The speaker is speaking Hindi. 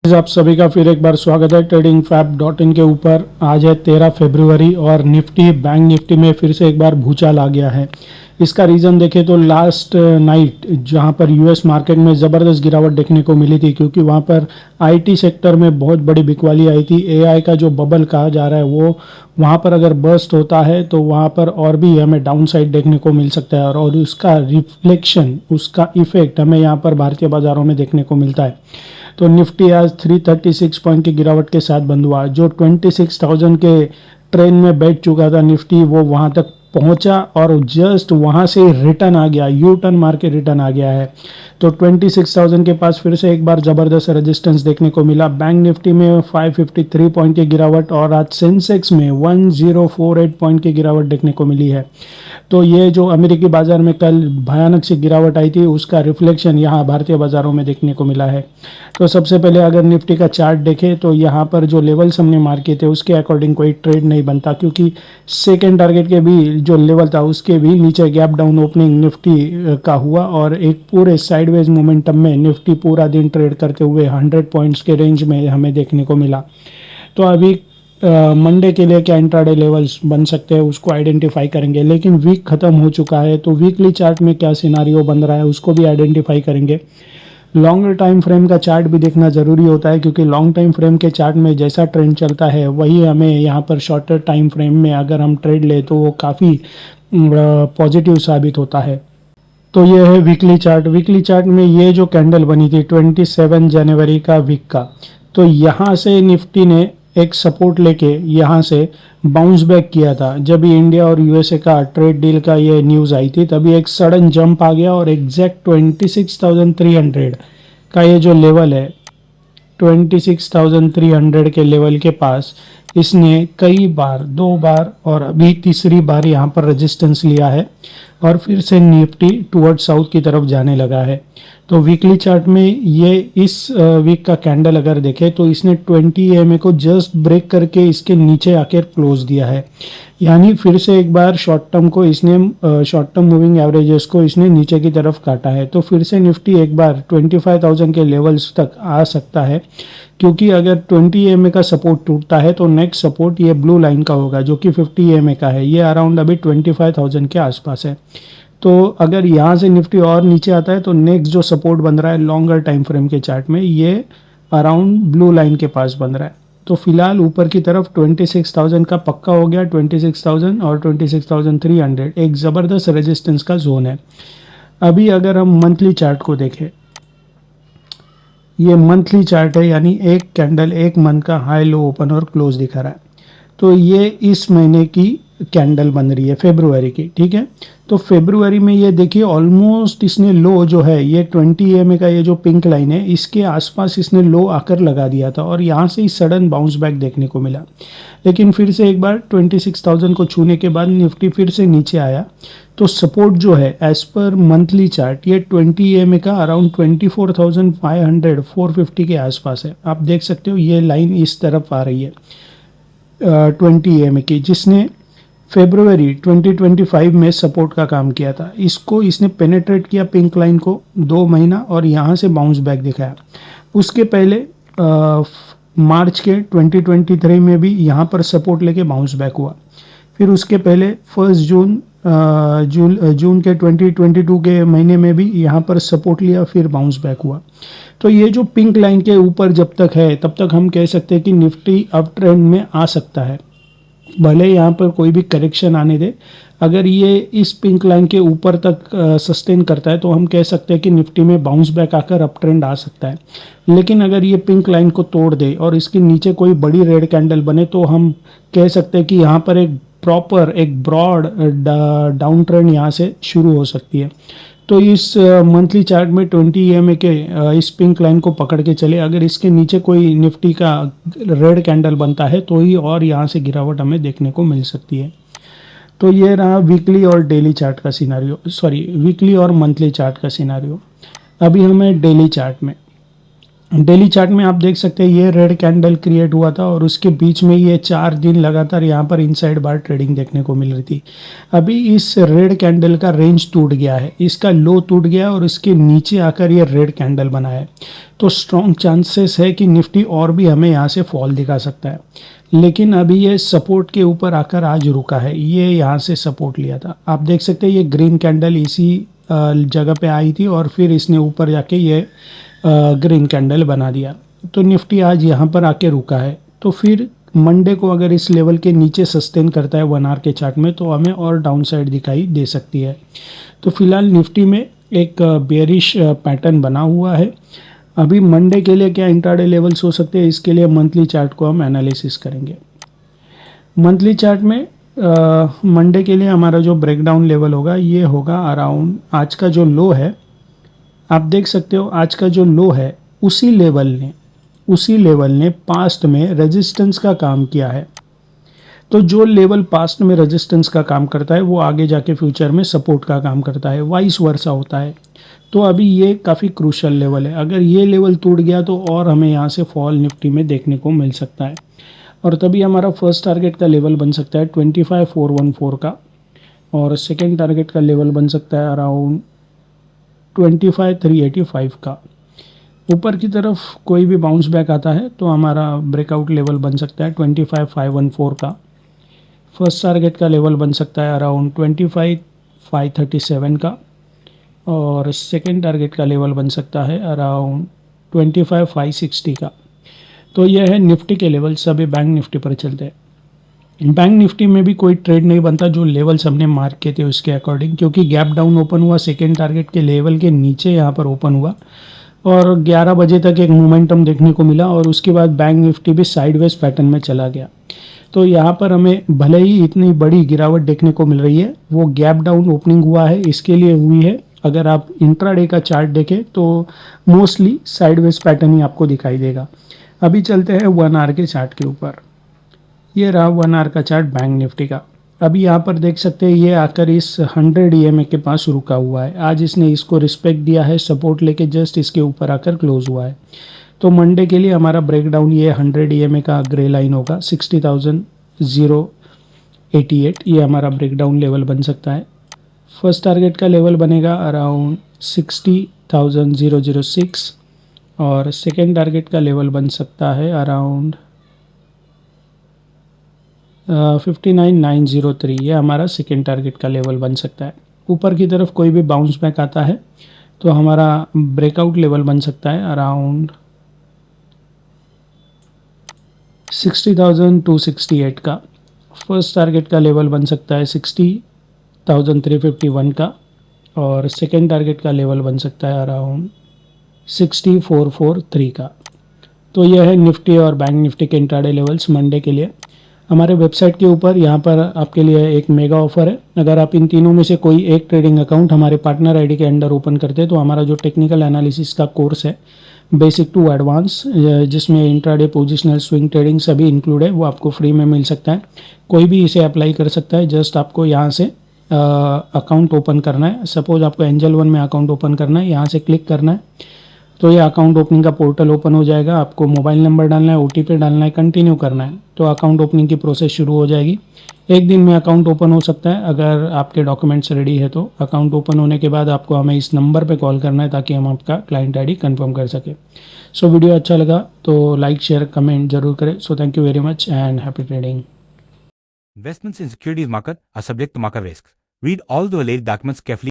आप सभी का फिर एक बार स्वागत है ट्रेडिंग फैब डॉट इन के ऊपर। आज है 13 फरवरी और निफ्टी बैंक निफ्टी में फिर से एक बार भूचाल आ गया है। इसका रीज़न देखें तो लास्ट नाइट जहां पर यूएस मार्केट में ज़बरदस्त गिरावट देखने को मिली थी, क्योंकि वहां पर आईटी सेक्टर में बहुत बड़ी बिकवाली आई थी। एआई का जो बबल कहा जा रहा है वो वहां पर अगर बर्स्ट होता है तो वहां पर और भी हमें डाउन साइड देखने को मिल सकता है, और उसका रिफ्लेक्शन, उसका इफेक्ट हमें यहाँ पर भारतीय बाजारों में देखने को मिलता है। तो निफ्टी आज 336 पॉइंट की गिरावट के साथ बंद हुआ। जो 26,000 के ट्रेन में बैठ चुका था निफ्टी, वो वहां तक पहुंचा और जस्ट वहां से रिटर्न आ गया, यू टर्न मार के रिटर्न आ गया है। तो 26,000 के पास फिर से एक बार जबरदस्त रेजिस्टेंस देखने को मिला। बैंक निफ्टी में 553 पॉइंट की गिरावट और आज सेंसेक्स में 1048 पॉइंट की गिरावट देखने को मिली है। तो ये जो अमेरिकी बाजार में कल भयानक सी गिरावट आई थी, उसका रिफ्लेक्शन यहाँ भारतीय बाजारों में देखने को मिला है। तो सबसे पहले अगर निफ्टी का चार्ट देखें तो यहाँ पर जो लेवल्स हमने मार्क किए थे उसके अकॉर्डिंग कोई ट्रेड नहीं बनता, क्योंकि सेकेंड टारगेट के भी जो लेवल था उसके भी नीचे गैप डाउन ओपनिंग निफ्टी का हुआ, और एक पूरे साइडवेज मोमेंटम में निफ्टी पूरा दिन ट्रेड करते हुए 100 पॉइंट्स के रेंज में हमें देखने को मिला। तो अभी मंडे के लिए क्या इंट्राडे लेवल्स बन सकते हैं उसको आइडेंटिफाई करेंगे, लेकिन वीक खत्म हो चुका है तो वीकली चार्ट में क्या सिनारियो बन रहा है उसको भी आइडेंटिफाई करेंगे। लॉन्गर टाइम फ्रेम का चार्ट भी देखना ज़रूरी होता है, क्योंकि लॉन्ग टाइम फ्रेम के चार्ट में जैसा ट्रेंड चलता है वही हमें यहाँ पर शॉर्टर टाइम फ्रेम में अगर हम ट्रेड ले तो वो काफ़ी पॉजिटिव साबित होता है। तो ये है वीकली चार्ट। वीकली चार्ट में ये जो कैंडल बनी थी 27 जनवरी का वीक का, तो यहाँ से निफ्टी ने एक सपोर्ट लेके यहाँ से बाउंस बैक किया था। जब भी इंडिया और यूएसए का ट्रेड डील का ये न्यूज़ आई थी तभी एक सडन जंप आ गया और एग्जैक्ट 26,300 का ये जो लेवल है, 26,300 के लेवल के पास इसने कई बार, 2 बार और अभी तीसरी बार यहाँ पर रेजिस्टेंस लिया है और फिर से निफ्टी टुवर्ड साउथ की तरफ जाने लगा है। तो वीकली चार्ट में ये इस वीक का कैंडल अगर देखें तो इसने 20 EMA को जस्ट ब्रेक करके इसके नीचे आकर क्लोज दिया है, यानी फिर से एक बार शॉर्ट टर्म को इसने शॉर्ट टर्म मूविंग एवरेजेस को इसने नीचे की तरफ काटा है। तो फिर से निफ्टी एक बार 25,000 के लेवल्स तक आ सकता है, क्योंकि अगर 20 EMA का सपोर्ट टूटता है तो नेक्स्ट सपोर्ट ये ब्लू लाइन का होगा जो कि 50 EMA का है। ये अराउंड अभी 25,000 के आसपास है। तो अगर यहाँ से निफ्टी और नीचे आता है तो नेक्स्ट जो सपोर्ट बन रहा है लॉन्गर टाइम फ्रेम के चार्ट में, ये अराउंड ब्लू लाइन के पास बन रहा है। तो फिलहाल ऊपर की तरफ 26,000 का पक्का हो गया, 26,000 और 26,300 एक ज़बरदस्त रेजिस्टेंस का जोन है। अभी अगर हम मंथली चार्ट को देखें, ये मंथली चार्ट है, यानी एक कैंडल एक मंथ का हाई लो ओपन और क्लोज दिखा रहा है। तो ये इस महीने की कैंडल बन रही है फरवरी की, ठीक है। तो फरवरी में ये देखिए ऑलमोस्ट इसने लो जो है ये 20 EMA का ये जो पिंक लाइन है इसके आसपास इसने लो आकर लगा दिया था और यहाँ से ही सडन बाउंस बैक देखने को मिला। लेकिन फिर से एक बार 26,000 को छूने के बाद निफ्टी फिर से नीचे आया। तो सपोर्ट जो है एज पर मंथली चार्ट ये 20 EMA का अराउंड 24,500 450 के आसपास है। आप देख सकते हो ये लाइन इस तरफ आ रही है 20 EMA की, जिसने फरवरी 2025 में सपोर्ट का काम किया था। इसको इसने पेनेट्रेट किया पिंक लाइन को 2 महीना और यहाँ से बाउंस बैक दिखाया। उसके पहले मार्च के 2023 में भी यहाँ पर सपोर्ट लेके बाउंस बैक हुआ। फिर उसके पहले 1 जून के 2022 के महीने में भी यहाँ पर सपोर्ट लिया, फिर बाउंस बैक हुआ। तो ये जो पिंक लाइन के ऊपर जब तक है तब तक हम कह सकते हैं कि निफ्टी अप ट्रेंड में आ सकता है, भले यहाँ पर कोई भी करेक्शन आने दे। अगर ये इस पिंक लाइन के ऊपर तक सस्टेन करता है तो हम कह सकते हैं कि निफ्टी में बाउंस बैक आकर अप ट्रेंड आ सकता है। लेकिन अगर ये पिंक लाइन को तोड़ दे और इसके नीचे कोई बड़ी रेड कैंडल बने तो हम कह सकते हैं कि यहाँ पर एक प्रॉपर एक ब्रॉड डाउन ट्रेंड यहाँ से शुरू हो सकती है। तो इस मंथली चार्ट में 20 EMA के इस पिंक लाइन को पकड़ के चले, अगर इसके नीचे कोई निफ्टी का रेड कैंडल बनता है तो ही और यहाँ से गिरावट हमें देखने को मिल सकती है। तो ये रहा वीकली और डेली चार्ट का सिनारियो, वीकली और मंथली चार्ट का सिनारियो। अभी हमें डेली चार्ट में, डेली चार्ट में आप देख सकते हैं ये रेड कैंडल क्रिएट हुआ था और उसके बीच में ये 4 दिन लगातार यहाँ पर इनसाइड बार ट्रेडिंग देखने को मिल रही थी। अभी इस रेड कैंडल का रेंज टूट गया है, इसका लो टूट गया और इसके नीचे आकर ये रेड कैंडल बना है। तो स्ट्रॉन्ग चांसेस है कि निफ्टी और भी हमें यहाँ से फॉल दिखा सकता है, लेकिन अभी ये सपोर्ट के ऊपर आकर आज रुका है। ये यहाँ से सपोर्ट लिया था, आप देख सकते हैं ये ग्रीन कैंडल इसी जगह पे आई थी और फिर इसने ऊपर जाके ये ग्रीन कैंडल बना दिया। तो निफ्टी आज यहाँ पर आके रुका है। तो फिर मंडे को अगर इस लेवल के नीचे सस्टेन करता है 1 आवर के चार्ट में तो हमें और डाउन साइड दिखाई दे सकती है। तो फिलहाल निफ्टी में एक बेयरिश पैटर्न बना हुआ है। अभी मंडे के लिए क्या इंट्राडे लेवल्स हो सकते हैं, इसके लिए मंथली चार्ट को हम एनालिसिस करेंगे। मंथली चार्ट में मंडे के लिए हमारा जो ब्रेकडाउन लेवल होगा ये होगा अराउंड आज का जो लो है, आप देख सकते हो आज का जो लो है उसी लेवल ने पास्ट में रेजिस्टेंस का काम किया है। तो जो लेवल पास्ट में रेजिस्टेंस का काम करता है वो आगे जाके फ्यूचर में सपोर्ट का काम करता है, वाइस वर्सा होता है। तो अभी ये काफ़ी क्रूशल लेवल है, अगर ये लेवल टूट गया तो और हमें यहाँ से फॉल निफ्टी में देखने को मिल सकता है। और तभी हमारा फर्स्ट टारगेट का लेवल बन सकता है 25,414 का, और सेकेंड टारगेट का लेवल बन सकता है अराउंड 25,385 का। ऊपर की तरफ कोई भी बाउंस बैक आता है तो हमारा ब्रेकआउट लेवल बन सकता है 25,514 का। फर्स्ट टारगेट का लेवल बन सकता है अराउंड 25,537 का, और सेकेंड टारगेट का लेवल बन सकता है अराउंड 25,560 का। तो यह है निफ्टी के लेवल। सभी बैंक निफ्टी पर चलते हैं। बैंक निफ्टी में भी कोई ट्रेड नहीं बनता जो लेवल्स हमने मार्क किए थे उसके अकॉर्डिंग, क्योंकि गैप डाउन ओपन हुआ, सेकेंड टारगेट के लेवल के नीचे यहाँ पर ओपन हुआ और 11 बजे तक एक मोमेंटम देखने को मिला और उसके बाद बैंक निफ्टी भी साइडवेज पैटर्न में चला गया। तो यहाँ पर हमें भले ही इतनी बड़ी गिरावट देखने को मिल रही है, वो गैप डाउन ओपनिंग हुआ है इसके लिए हुई है। अगर आप इंट्राडे का चार्ट देखें तो मोस्टली साइडवेज पैटर्न ही आपको दिखाई देगा। अभी चलते हैं 1 आवर के चार्ट के ऊपर। ये रहा 1 आवर का चार्ट बैंक निफ्टी का। अभी यहाँ पर देख सकते हैं ये आकर इस 100 EMA के पास रुका हुआ है। आज इसने इसको रिस्पेक्ट दिया है, सपोर्ट लेके जस्ट इसके ऊपर आकर क्लोज हुआ है। तो मंडे के लिए हमारा ब्रेकडाउन ये 100 EMA का ग्रे लाइन होगा 60,088, ये हमारा ब्रेकडाउन लेवल बन सकता है। फर्स्ट टारगेट का लेवल बनेगा अराउंड 60,006 और सेकेंड टारगेट का लेवल बन सकता है अराउंड 59,903, ये हमारा सेकेंड टारगेट का लेवल बन सकता है। ऊपर की तरफ कोई भी बाउंस बैक आता है तो हमारा ब्रेकआउट लेवल बन सकता है अराउंड 60,268 का। फर्स्ट टारगेट का लेवल बन सकता है 60,351 का, और सेकेंड टारगेट का लेवल बन सकता है अराउंड 60,443 का। तो यह है निफ्टी और बैंक निफ्टी के इंट्राडे लेवल्स मंडे के लिए। हमारे वेबसाइट के ऊपर यहाँ पर आपके लिए एक मेगा ऑफर है। अगर आप इन तीनों में से कोई एक ट्रेडिंग अकाउंट हमारे पार्टनर आईडी के अंडर ओपन करते हैं तो हमारा जो टेक्निकल एनालिसिस का कोर्स है बेसिक टू एडवांस, जिसमें इंट्राडे, पोजिशनल, स्विंग ट्रेडिंग सभी इंक्लूड है, वो आपको फ्री में मिल सकता है। कोई भी इसे अप्लाई कर सकता है। जस्ट आपको यहाँ से अकाउंट ओपन करना है। सपोज आपको एंजल वन में अकाउंट ओपन करना है, यहाँ से क्लिक करना है तो ये अकाउंट ओपनिंग का पोर्टल ओपन हो जाएगा। आपको मोबाइल नंबर डालना है, OTP डालना है, कंटिन्यू करना है तो अकाउंट ओपनिंग की प्रोसेस शुरू हो जाएगी। एक दिन में अकाउंट ओपन हो सकता है अगर आपके डॉक्यूमेंट्स रेडी है तो। अकाउंट ओपन होने के बाद आपको हमें इस नंबर पे कॉल करना है ताकि हम आपका क्लाइंट आईडी कंफर्म कर सके। सो वीडियो अच्छा लगा तो लाइक, शेयर, कमेंट जरूर करें। So thank you very much and happy trading. Investments in securities market are subject to market risks. Read all the related documents carefully.